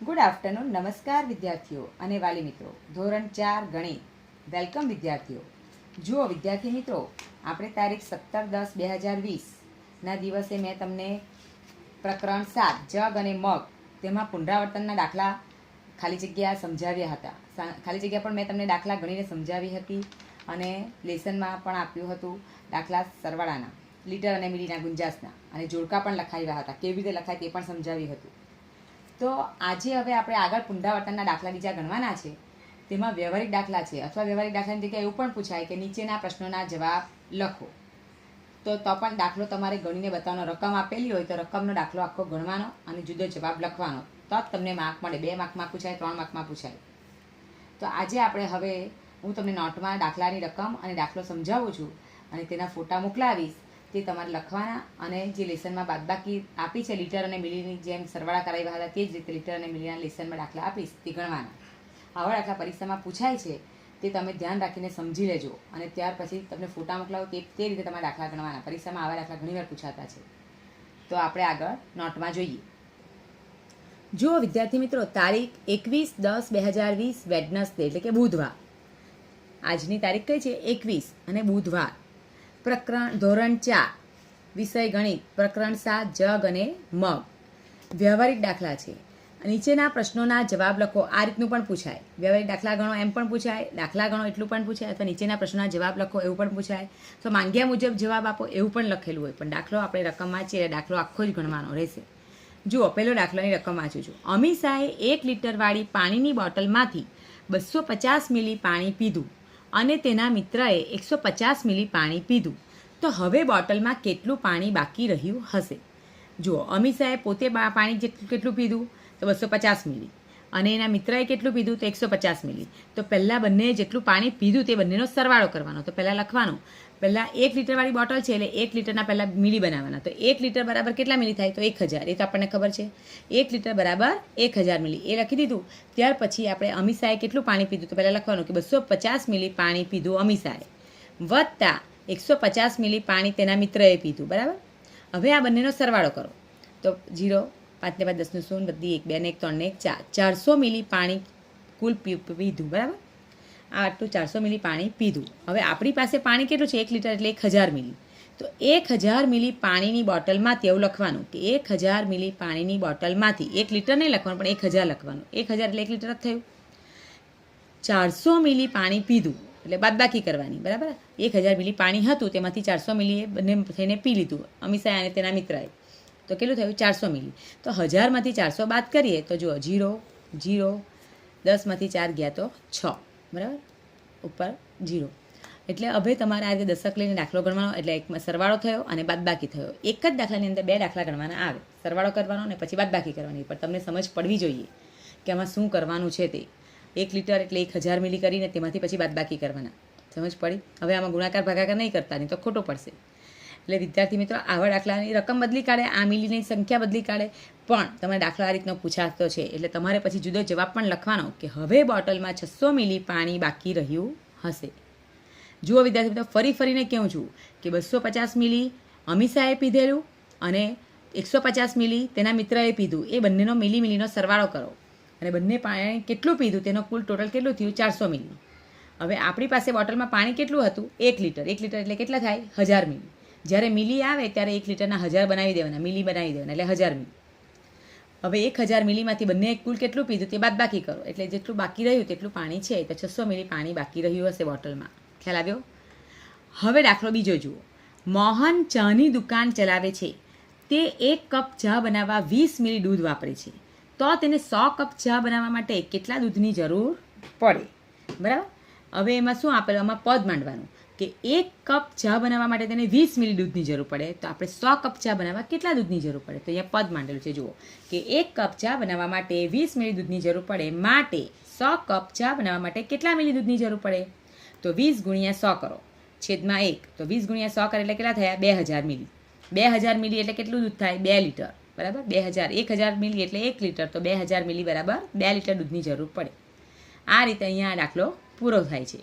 Good afternoon. નમસ્કાર વિદ્યાર્થીઓ અને વાલી મિત્રો. ધોરણ 4 ગણિત. વેલકમ વિદ્યાર્થીઓ. જુઓ વિદ્યાર્થી મિત્રો, આપણે તારીખ 17/10/20ના દિવસે મેં તમને પ્રકરણ 7 જગ અને મગ તેમાં પુનરાવર્તનના દાખલા ખાલી જગ્યા સમજાવ્યા હતા. ખાલી જગ્યા પણ મેં તમને દાખલા ગણીને સમજાવી હતી અને લેસનમાં પણ આપ્યું હતું દાખલા સરવાળાના, લીટર અને મિલીના, ગુંજાસના અને જોડકા પણ લખાવ્યા હતા. કેવી રીતે લખાય તે પણ સમજાવ્યું હતું. તો આજે હવે આપણે આગળ પુનરાવર્તનના દાખલા બીજા ગણવાના છે. તેમાં વ્યવહારિક દાખલા છે, અથવા વ્યવહારિક દાખલાની જગ્યાએ એવું પણ પૂછાય કે નીચેના પ્રશ્નોના જવાબ લખો. તો પણ દાખલો તમારે ગણીને બતાવવાનો. રકમ આપેલી હોય તો રકમનો દાખલો આખો ગણવાનો અને જુદો જવાબ લખવાનો. તો જ તમને માર્ક મળે. 2 માર્કમાં પૂછાય, 3 માર્કમાં પૂછાય. તો આજે આપણે હવે હું તમને નોટમાં દાખલાની રકમ અને દાખલો સમજાવું છું અને તેના ફોટા મોકલાવીશ. તે તમારે લખવાના અને જે લેસનમાં બાદબાકી આપી છે લીટર અને મિલીની જેમ સરવાળા કરાવ્યા હતા તે જ રીતે લીટર અને મિલીના લેસનમાં દાખલા આપીશ તે ગણવાના. આવા દાખલા પરીક્ષામાં પૂછાય છે તે તમે ધ્યાન રાખીને સમજી લેજો અને ત્યાર પછી તમને ફોટા મોકલાવો તે રીતે તમારે દાખલા ગણવાના. પરીક્ષામાં આવા દાખલા ઘણીવાર પૂછાતા છે. તો આપણે આગળ નોટમાં જોઈએ. જુઓ વિદ્યાર્થી મિત્રો, તારીખ 21/10/2020 વેડનસડે એટલે કે બુધવાર. આજની તારીખ કઈ છે? 21 અને બુધવાર. પ્રકરણ ધોરણ 4 વિષય ગણિત, પ્રકરણ 7 જગ અને મગ. વ્યવહારિક દાખલા છે. નીચેના પ્રશ્નોના જવાબ લખો. આ રીતનું પણ પૂછાય. વ્યવહારિક દાખલા ગણો એમ પણ પૂછાય, દાખલા ગણો એટલું પણ પૂછાય, અથવા નીચેના પ્રશ્નોના જવાબ લખો એવું પણ પૂછાય. તો માંગ્યા મુજબ જવાબ આપો એવું પણ લખેલું હોય. પણ દાખલો આપણે રકમ વાંચીએ એટલે દાખલો આખો જ ગણવાનો રહેશે. જુઓ, પહેલો દાખલાની રકમ વાંચું છું. અમીષાએ 1 લીટરવાળી પાણીની બોટલમાંથી 250 મિલી પાણી પીધું અને તેના મિત્રએ 150 મિલી પાણી પીધું. તો હવે બોટલમાં કેટલું પાણી બાકી રહ્યું હશે? જુઓ, અમીષાએ પોતે પાણી કેટલું પીધું? તો 250 મિલી. અને એના મિત્રએ કેટલું પીધું? તો 150 મિલી. તો પહેલાં બંને જેટલું પાણી પીધું તે બંનેનો સરવાળો કરવાનો. તો પહેલાં લખવાનું, પહેલાં 1 લીટરવાળી બોટલ છે એટલે 1 લીટરના પહેલાં મિલી બનાવવાના. તો 1 લીટર બરાબર કેટલા મિલી થાય? તો 1000. એ તો આપણને ખબર છે. 1 લીટર બરાબર 1000 મિલી એ લખી દીધું. ત્યાર પછી આપણે અમીષાએ કેટલું પાણી પીધું? તો પહેલાં લખવાનું કે 250 મિલી પાણી પીધું અમીષાએ, વત્તા 150 મિલી પાણી તેના મિત્રએ પીધું. બરાબર. હવે આ બંનેનો સરવાળો કરો. તો 0, 5 ને 5 10 નું 0, બધી 1, 2 ને 1, 3 ને 1, 4. 400 મિલી પાણી કુલ પીધું. બરાબર. આ આટલું 400 મિલી પાણી પીધું. હવે આપણી પાસે પાણી કેટલું છે? 1 લીટર એટલે 1000 મિલી. તો 1000 મિલી પાણીની બોટલમાંથી એવું લખવાનું કે 1000 મિલી પાણીની બોટલમાંથી 1 લીટર નહીં લખવાનું પણ 1000 લખવાનું. 1000 એટલે 1 લીટર જ થયું. 400 મિલી પાણી પીધું એટલે બાદબાકી કરવાની. બરાબર. 1000 મિલી પાણી હતું તેમાંથી 400 મિલી બંને થઈને પી લીધું અમીષાએ અને તેના મિત્રએ. તો કેટલું થયું? 400 મિલી. તો 1000માંથી 400 બાદ કરીએ તો જુઓ 0 0, 10માંથી 4 ગયા તો 6. બરાબર. ઉપર 0. એટલે હવે તમારે આ રીતે દશક લઈને દાખલો ગણવાનો. એટલે એક સરવાળો થયો અને બાદબાકી થયો. એક જ દાખલાની અંદર 2 દાખલા ગણવાના આવે. સરવાળો કરવાનો અને પછી બાદબાકી કરવાની. પણ તમને સમજ પડવી જોઈએ કે આમાં શું કરવાનું છે તે. 1 લીટર એટલે 1000 મિલી કરીને તેમાંથી પછી બાદબાકી કરવાના. સમજ પડી? હવે આમાં ગુણાકાર ભાગાકાર નહીં કરતા, નહીં તો ખોટો પડશે. એટલે વિદ્યાર્થી મિત્રો, આવા દાખલાની રકમ બદલી કાઢે, આ મિલીની સંખ્યા બદલી કાઢે, પણ તમારે દાખલો આ રીતનો પૂછાતો છે એટલે તમારે પછી જુદો જવાબ પણ લખવાનો કે હવે બોટલમાં 600 મિલી પાણી બાકી રહ્યું હશે. જુઓ વિદ્યાર્થી મિત્રો, ફરીને કહું છું કે 250 મિલી અમીષાએ પીધેલું અને 150 મિલી તેના મિત્રએ પીધું. એ બંનેનો મિલીનો સરવાળો કરો અને બંને પાણી કેટલું પીધું તેનો કુલ ટોટલ કેટલું થયું? 400 મિલી. હવે આપણી પાસે બોટલમાં પાણી કેટલું હતું? 1 લીટર. 1 લીટર એટલે કેટલા થાય? 1000 મિલી. જ્યારે મિલી આવે ત્યારે 1 લીટરના 1000 બનાવી દેવાના, મિલી બનાવી દેવાના એટલે 1000 મિલી. હવે 1000 મિલીમાંથી બંને કુલ કેટલું પીધું તે બાદબાકી કરો. એટલે જેટલું બાકી રહ્યું તેટલું પાણી છે. તો 600 મિલી પાણી બાકી રહ્યું હશે બોટલમાં. ખ્યાલ આવ્યો? હવે દાખલો બીજો જુઓ. મોહન ચાની દુકાન ચલાવે છે. તે 1 કપ ચા બનાવવા 20 મિલી દૂધ વાપરે છે. તો તેને 100 કપ ચા બનાવવા માટે કેટલા દૂધની જરૂર પડે? બરાબર. હવે એમાં શું આપેલું? આમાં પદ માંડવાનું કે 1 કપ ચા બનાવવા માટે તેને 20 મિલી દૂધની જરૂર પડે. તો આપણે 100 કપ ચા બનાવવા કેટલા દૂધની જરૂર પડે? તો અહીંયા પદ માંડેલું છે. જુઓ કે 1 કપ ચા બનાવવા માટે 20 મિલી દૂધની જરૂર પડે, માટે 100 કપ ચા બનાવવા માટે કેટલા મિલી દૂધની જરૂર પડે? તો 20 ગુણ્યા 100 કરો, છેદમાં 1. તો 20 ગુણ્યા 100 કરે એટલે કેટલા થયા? 2000 મિલી. 2000 મિલી એટલે કેટલું દૂધ થાય? 2 લીટર. બરાબર. 1000 મિલી એટલે 1 લીટર. તો 2000 મિલી બરાબર 2 લીટર દૂધની જરૂર પડે. આ રીતે અહીંયા દાખલો પૂરો થાય છે.